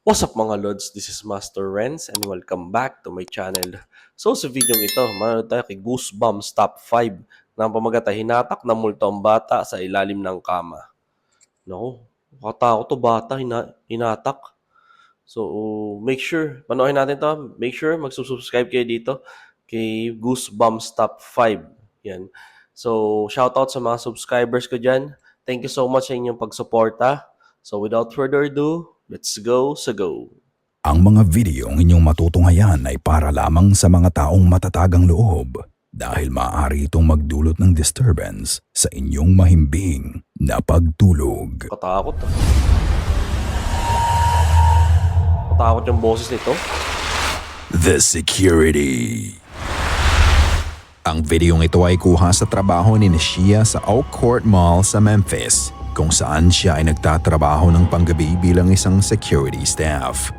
What's up mga Lods? This is Master Renz and welcome back to my channel. So sa video ito, manood tayo kay Goosebumps Top 5 na ang pamagat ay hinatak na multo ang bata sa ilalim ng kama. Naku, makatakot to bata, hinatak. So make sure, panoorin natin to. Make sure magsusubscribe kayo dito kay Goosebumps Top 5. Yan. So shoutout sa mga subscribers ko dyan. Thank you so much sa inyong pagsuporta. So without further ado, let's go sa go. Ang mga videong inyong matutunghayan ay para lamang sa mga taong matatagang loob dahil maaari itong magdulot ng disturbance sa inyong mahimbing na pagtulog. Katakot ah. Katakot yung boses nito. The Security. Ang videong ito ay kuha sa trabaho ni Nishia sa Oak Court Mall sa Memphis, kung saan siya ay nagtatrabaho ng panggabi bilang isang security staff.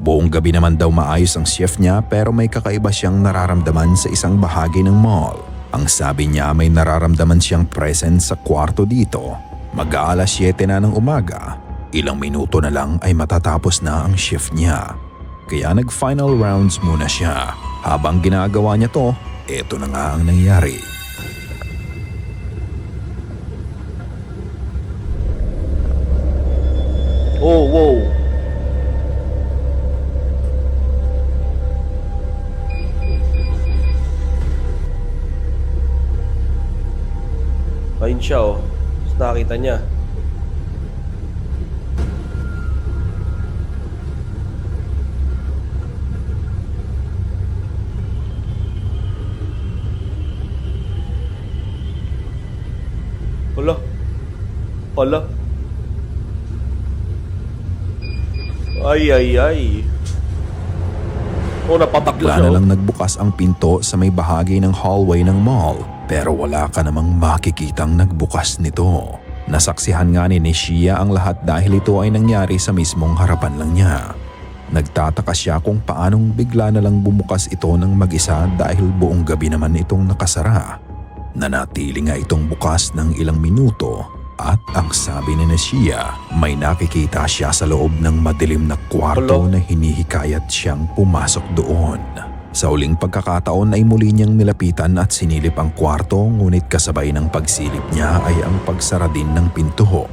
Buong gabi naman daw maayos ang shift niya pero may kakaiba siyang nararamdaman sa isang bahagi ng mall. Ang sabi niya may nararamdaman siyang presence sa kwarto dito. Mag-aalas 7 na ng umaga, ilang minuto na lang ay matatapos na ang shift niya. Kaya nag-final rounds muna siya. Habang ginagawa niya to, eto na nga ang nangyari. Oh, wow. Ayun siya oh. Nakita niya. Hala. Hala. Ay. Oh, napatakbo Bigla siya na oh. lang nagbukas ang pinto sa may bahagi ng hallway ng mall pero wala ka namang makikitang nagbukas nito. Nasaksihan nga ni Nishia ang lahat dahil ito ay nangyari sa mismong harapan lang niya. Nagtataka siya kung paanong bigla na lang bumukas ito ng mag-isa dahil buong gabi naman itong nakasara. Nanatili nga itong bukas ng ilang minuto at ang sabi ni Nishia, may nakikita siya sa loob ng madilim na kwarto na hinihikayat siyang pumasok doon. Sa uling pagkakataon ay muli niyang nilapitan at sinilip ang kwarto ngunit kasabay ng pagsilip niya ay ang pagsara din ng pinto.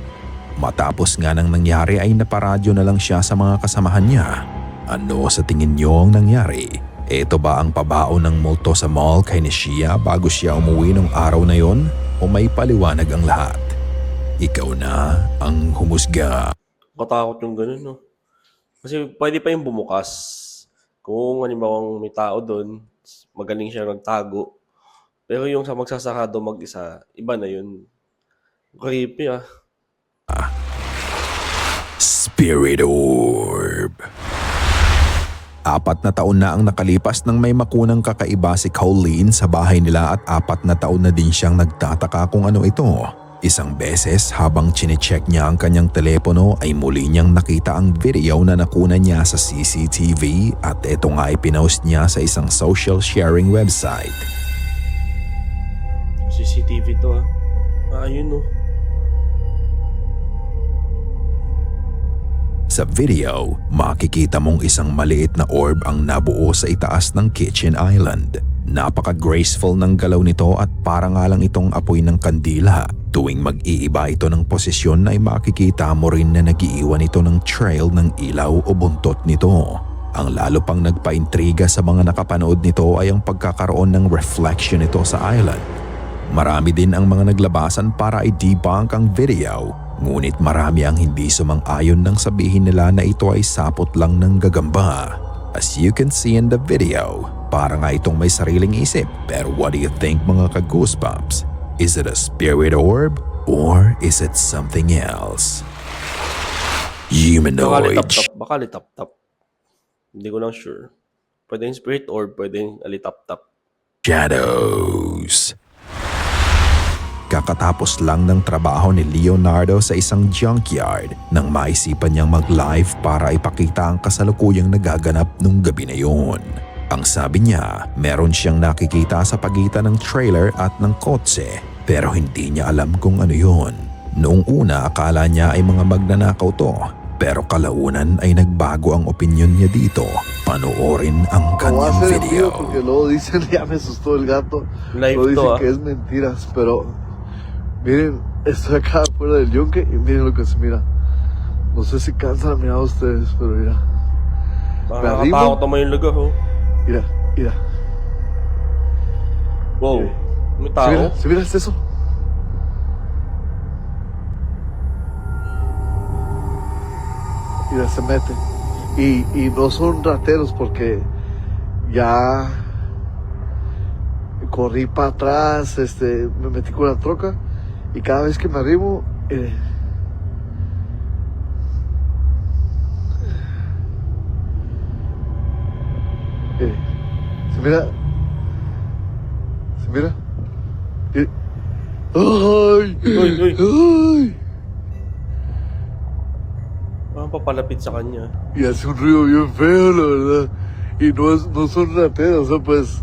Matapos nga nang nangyari ay naparadyo na lang siya sa mga kasamahan niya. Ano sa tingin niyo ang nangyari? Ito ba ang pabaon ng multo sa mall kay Nishia bago siya umuwi ng araw na yon o may paliwanag ang lahat? Ikaw na ang humusga. Katakot yung ganun, no? Kasi pwede pa yung bumukas. Kung halimbawa may tao doon, magaling siya nagtago. Pero yung sa magsasakado mag-isa, iba na yun. Creepy ah. Spirit Orb. 4 na taon na ang nakalipas nang may makunang kakaiba si Colleen sa bahay nila at 4 na taon na din siyang nagtataka kung ano ito. Isang beses habang chinecheck niya ang kanyang telepono ay muli niyang nakita ang video na nakunan niya sa CCTV at ito nga ay pinost niya sa isang social sharing website. CCTV to ah. Ayun no. Sa video, makikita mong isang maliit na orb ang nabuo sa itaas ng kitchen island. Napaka-graceful ng galaw nito at para nga lang itong apoy ng kandila. Tuwing mag-iiba ito ng posisyon ay makikita mo rin na nag-iiwan ito ng trail ng ilaw o buntot nito. Ang lalo pang nagpaintriga sa mga nakapanood nito ay ang pagkakaroon ng reflection nito sa island. Marami din ang mga naglabasan para i-debunk ang video, ngunit marami ang hindi sumang-ayon nang sabihin nila na ito ay sapot lang ng gagamba. As you can see in the video, para nga itong may sariling isip. Pero what do you think mga ka-goosebumps? Is it a spirit orb or is it something else? Humanoid. Baka litap-tap. Hindi ko lang sure. Pwede yung spirit or pwede yung alitap-tap. Shadows. Kakatapos lang ng trabaho ni Leonardo sa isang junkyard nang maisipan niyang mag-live para ipakita ang kasalukuyang nagaganap nung gabi na yun. Ang sabi niya, meron siyang nakikita sa pagitan ng trailer at ng kotse pero hindi niya alam kung ano yun. Noong una akala niya ay mga magnanakaw to Pero kalaunan ay nagbago ang opinyon niya dito. Panoorin ang Lo voy a kanyang hacer en vivo video. porque luego dicen, ya me asustó el gato. Live Luego dicen to, que es mentiras, pero miren, estoy acá afuera del yunque y miren lo que se mira. No sé si cansan a mirar ustedes, pero mira, Parang Arriba? nakatakot naman yung lugar, oh. mira, mira. Wow. May tao. ¿Se mira eso? Mira, se mete. Y no son rateros porque ya corrí para atrás, me metí con la troca y cada vez que me arrimo, se mira, se mira. ¡Ay! Uy. ¡Ay! Parang papalapit sa kanya. Y hace un ruido bien feo, la verdad. Y no son rateros, o sea, pues.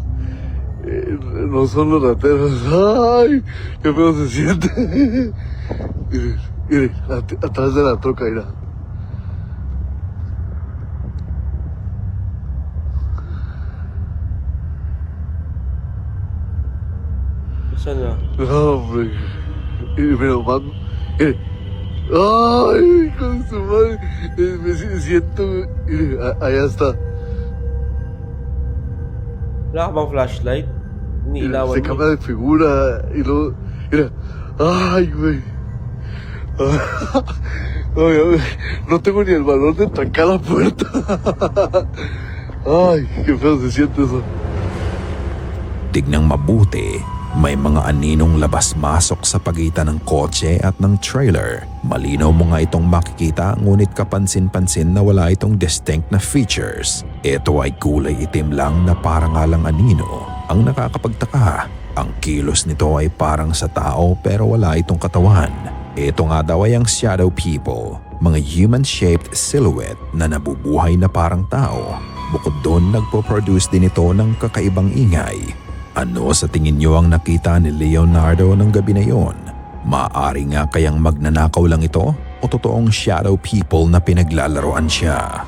No son los rateros. ¡Ay! ¡Qué feo se siente! Miren, miren, atrás de la troca, mira. Saan na? No, hombre. Y mira, man. ¡Ay! Con su madre. Me siento. Mire, allá está. Wala ka bang flashlight? Iniilawan Se mo. cambia de figura y luego. Mira. ¡Ay, güey! Ay, ay, no tengo ni el valor de trancar la puerta. Ay, qué feo se siente eso. Tignang mabuti, may mga aninong labas-masok sa pagitan ng kotse at ng trailer. Malinaw mo nga itong makikita, ngunit kapansin-pansin na wala itong distinct na features. Ito ay kulay itim lang na parang alang anino. Ang nakakapagtaka, ang kilos nito ay parang sa tao pero wala itong katawan. Ito nga daw ay ang shadow people, mga human-shaped silhouette na nabubuhay na parang tao. Bukod doon, nagpo-produce din ito ng kakaibang ingay. Ano sa tingin niyo ang nakita ni Leonardo ng gabi na yon? Maaari nga kayang magnanakaw lang ito o totoong shadow people na pinaglalaroan siya?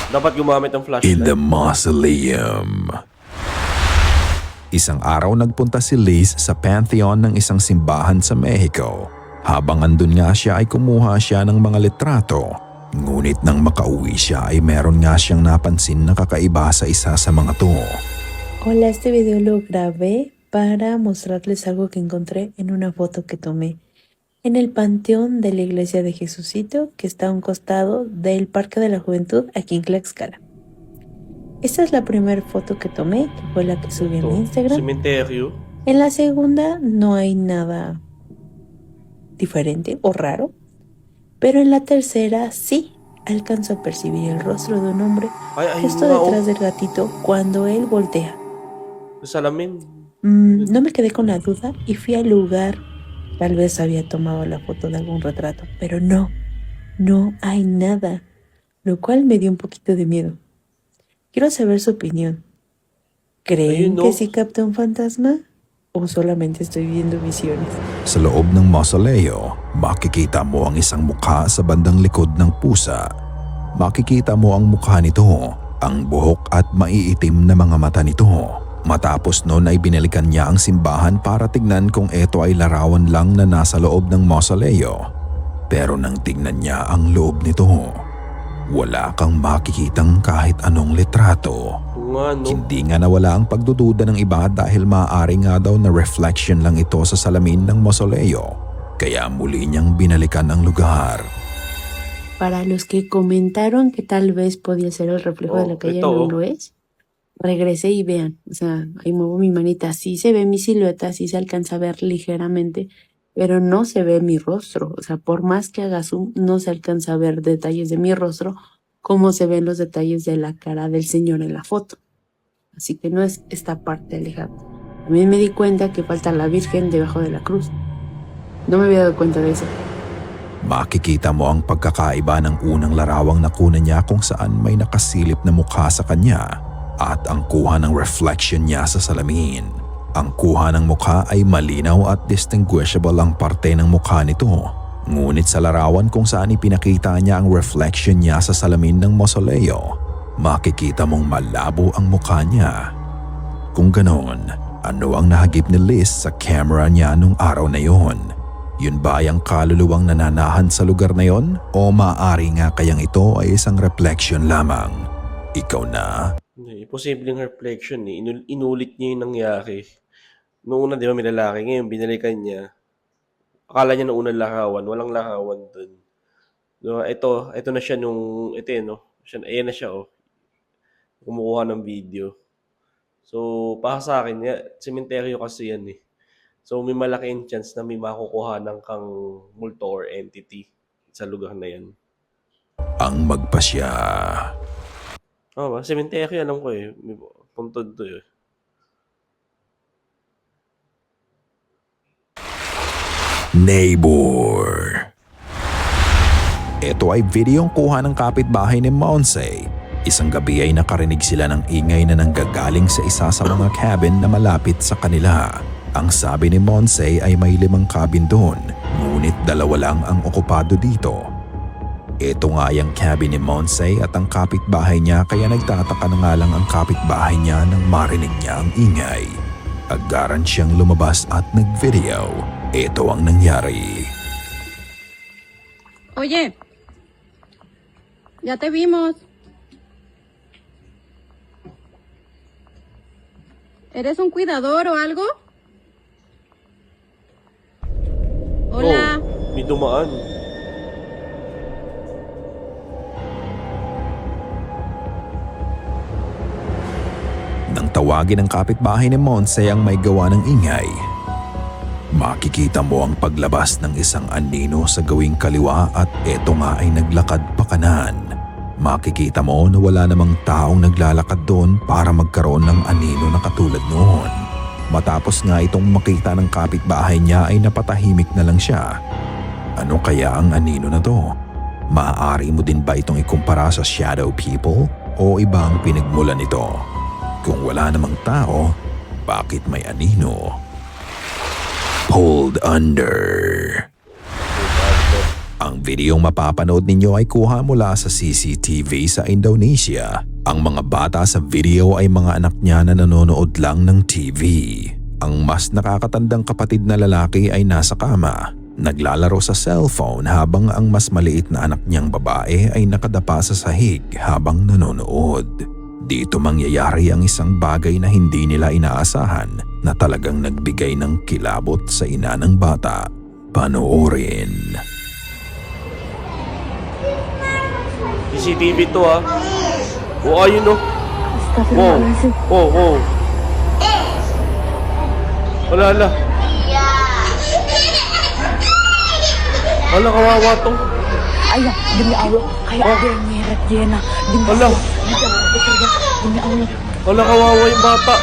Dapat gumamit ng In the flashlight. mausoleum. Isang araw nagpunta si Liz sa pantheon ng isang simbahan sa Mexico. Habang andun nga siya ay kumuha siya ng mga litrato. Ngunit nang makauwi siya ay meron nga siyang napansin na kakaiba sa isa sa mga to. Hola, este video lo grabé para mostrarles algo que encontré en una foto que tomé en el panteón de la iglesia de Jesucito, que está a un costado del Parque de la Juventud aquí en Tlaxcala. Esta es la primera foto que tomé, que fue la que subí en Ito, Instagram. cementerio. En la segunda no hay nada diferente o raro, pero en la tercera sí alcanzo a percibir el rostro de un hombre Ay, justo nga, oh. detrás del gatito cuando él voltea. Sa salamin. No me quedé con la duda y fui al lugar. Tal vez había tomado la foto de algún retrato, pero no hay nada, lo cual me dio un poquito de miedo. Quiero saber su opinión. ¿Creen Ayun, no. que sí capté un fantasma o solamente estoy viendo visiones? Sa loob ng mausoleo, makikita mo ang isang mukha sa bandang likod ng pusa. Makikita mo ang mukha nito, ang buhok at maiitim na mga mata nito. Matapos noon ay binalikan niya ang simbahan para tignan kung ito ay larawan lang na nasa loob ng mausoleo. Pero nang tignan niya ang loob nito, wala kang makikitang kahit anong litrato. Nga, no? Hindi nga nawala ang pagdududa ng iba dahil maaari nga daw na reflection lang ito sa salamin ng mausoleo. Kaya muli niyang binalikan ang lugar. Para los que comentaron que tal vez podía ser el reflejo de la calle, ito, no lo es. Regresé y vean, o sea, ahí muevo mi manita, sí se ve mi silueta, sí se alcanza a ver ligeramente, pero no se ve mi rostro. O sea, por más que haga zoom, no se alcanza a ver detalles de mi rostro como se ven los detalles de la cara del señor en la foto. Así que no es esta parte alejada. También me di cuenta que falta la Virgen debajo de la cruz. No me había dado cuenta de eso. Makikita mo ang pagkakaiba ng unang larawang nakuna niya kung saan may nakasilip na mukha sa kanya at ang kuha ng reflection niya sa salamin. Ang kuha ng mukha ay malinaw at distinguishable ang parte ng mukha nito. Ngunit sa larawan kung saan ipinakita niya ang reflection niya sa salamin ng mausoleo, makikita mong malabo ang mukha niya. Kung ganon, ano ang nahagip ni Liz sa camera niya nung araw na yon? Yun ba ay ang kaluluwang nananahan sa lugar na yon? O maaari nga kayang ito ay isang reflection lamang? Ikaw na? Hindi, posibleng reflection eh. Inulit niya yung nangyari. Noong una, di ba may lalaki? Ngayon, binalikan niya. Akala niya noong unang lakawan. Walang lakawan dun. Diba? Ito na siya nung, ito eh, no? Ayan na siya, oh. Kumukuha ng video. So, para sa akin, sementeryo kasi yan eh. So, may malaking chance na may makukuhanan kang multo or entity sa lugar na yan. Ang magpasya. Oh, sementeryo, alam ko eh. May puntod to eh. Neighbor. Ito ay videong kuha ng kapitbahay ni Monse. Isang gabi ay nakarinig sila ng ingay na nanggagaling sa isa sa mga cabin na malapit sa kanila. Ang sabi ni Monse ay may 5 cabin doon, ngunit 2 lang ang okupado dito. Ito nga yung cabin ni Monse at ang kapitbahay niya, kaya nagtataka na nga lang ang kapitbahay niya nang marinig niya ang ingay. Agaran siyang lumabas at nag-video. Ito ang nangyari. Oye, ya te vimos. ¿Eres un cuidador o algo? Hola. Oh, may dumaan. Nang tawagin ng kapitbahay ni Monse ang may gawa ng ingay, makikita mo ang paglabas ng isang anino sa gawing kaliwa at eto nga ay naglakad pa kanan. Makikita mo na wala namang taong naglalakad doon para magkaroon ng anino na katulad noon. Matapos nga itong makita ng kapitbahay niya ay napatahimik na lang siya. Ano kaya ang anino na to? Maaari mo din ba itong ikumpara sa shadow people o iba ang pinagmulan nito? Kung wala namang tao, bakit may anino? Pulled under. Ang videong mapapanood ninyo ay kuha mula sa CCTV sa Indonesia. Ang mga bata sa video ay mga anak niya na nanonood lang ng TV. Ang mas nakakatandang kapatid na lalaki ay nasa kama, naglalaro sa cellphone habang ang mas maliit na anak niyang babae ay nakadapa sa sahig habang nanonood. Dito mangyayari ang isang bagay na hindi nila inaasahan na talagang nagbigay ng kilabot sa ina ng bata. Panoorin. CCTV to ah. Oh, ayun oh. Oh. Wala. Wala, kawawa to. Ayah, demi Allah, kayak ada yang nyeret Jena. Demi Wala. Demi Allah, Wala, kawawa yung bata.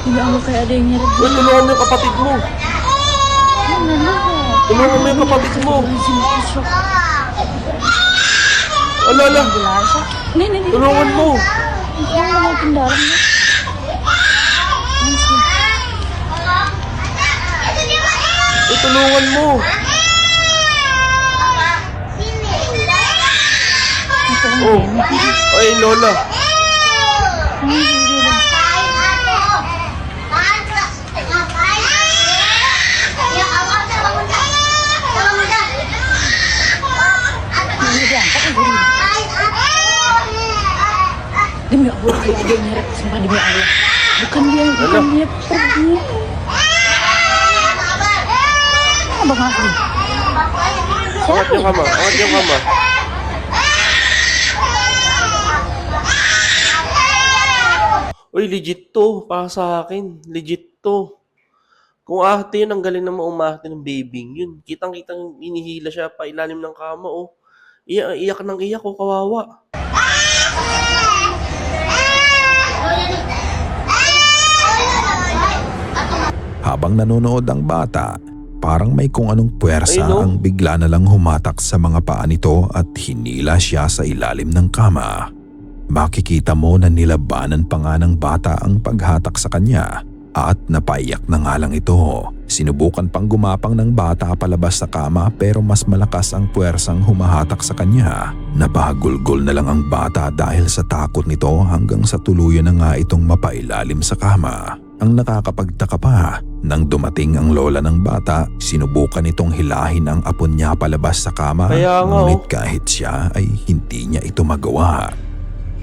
demi Allah kayak ada yang nyeret Uy, tulungan mo yung kapatid mo. Tulungan mo yung kapatid mo. Ala. Nih. Tulungan mo. Jangan mau kendaraan. Uy, tulungan mo. Oh. Ay, Lola. Demi Allah kayak ada yang nyeret, sumpah demi Allah. Bukan dia pergi. Abang asli. Angat yung kama. Uy, legit to. Para sa akin. Legit to. Kung ate yun, ang galing naman umarte ng babing yun. Kitang-kitang inihila siya pa ilalim ng kama, oh. Iyak ng iyak, oh, kawawa. Habang nanonood ang bata, parang may kung anong puwersa Ay, no? ang bigla na lang humatak sa mga paa nito at hinila siya sa ilalim ng kama. Makikita mo na nilabanan pa nga ng bata ang paghatak sa kanya. at napaiyak na nga lang ito. Sinubukan pang gumapang ng bata palabas sa kama pero mas malakas ang puwersang humahatak sa kanya. Napahagulgol na lang ang bata dahil sa takot nito hanggang sa tuluyan na nga itong mapailalim sa kama. Ang nakakapagtaka pa, nang dumating ang lola ng bata, sinubukan itong hilahin ang apo niya palabas sa kama, Kaya nga, ngunit kahit siya ay hindi niya ito magawa.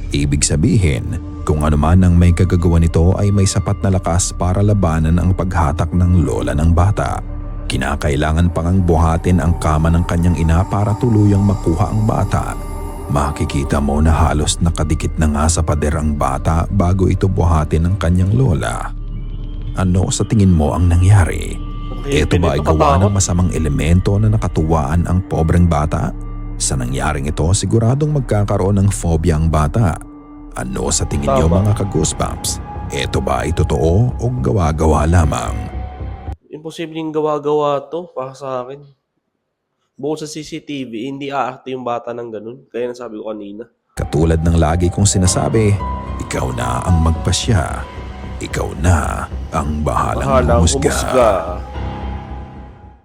Ibig sabihin, kung ano man ang may kagagawa nito ay may sapat na lakas para labanan ang paghatak ng lola ng bata. Kinakailangan pang ang buhatin ang kama ng kanyang ina para tuluyang makuha ang bata. Makikita mo na halos nakadikit na nga sa pader ang bata bago ito buhatin ng kanyang lola. Ano sa tingin mo ang nangyari? Okay, Ito ba ay ganito gawa ng katakot? masamang elemento na nakatuwaan ang pobreng bata? Sa nangyaring ito, siguradong magkakaroon ng phobia ang bata. Ano sa tingin niyo Tama. mga ka-goosebumps? Ito ba ay totoo o gawa-gawa lamang? Imposibleng gawa-gawa to para sa akin. Bukod sa CCTV, hindi aakti yung bata ng ganun. Kaya nasabi ko kanina. Katulad ng lagi kong sinasabi, ikaw na ang magpasya. Ikaw na ang bahalang Bahalang humusga. humusga.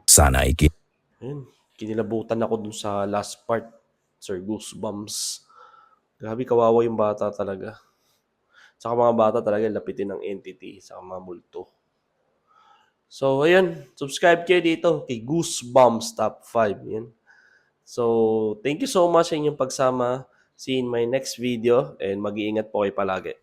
Sana ay Ayun, kinilabutan ako dun sa last part, Sir Goosebumps. Grabe, kawawa yung bata talaga. Saka mga bata talaga lapitin ng entity sa mga multo. So, ayun, subscribe kayo dito kay Goosebumps Top 5. Yan. So, thank you so much sa inyong pagsama. See you in my next video and mag-iingat po kayo palagi.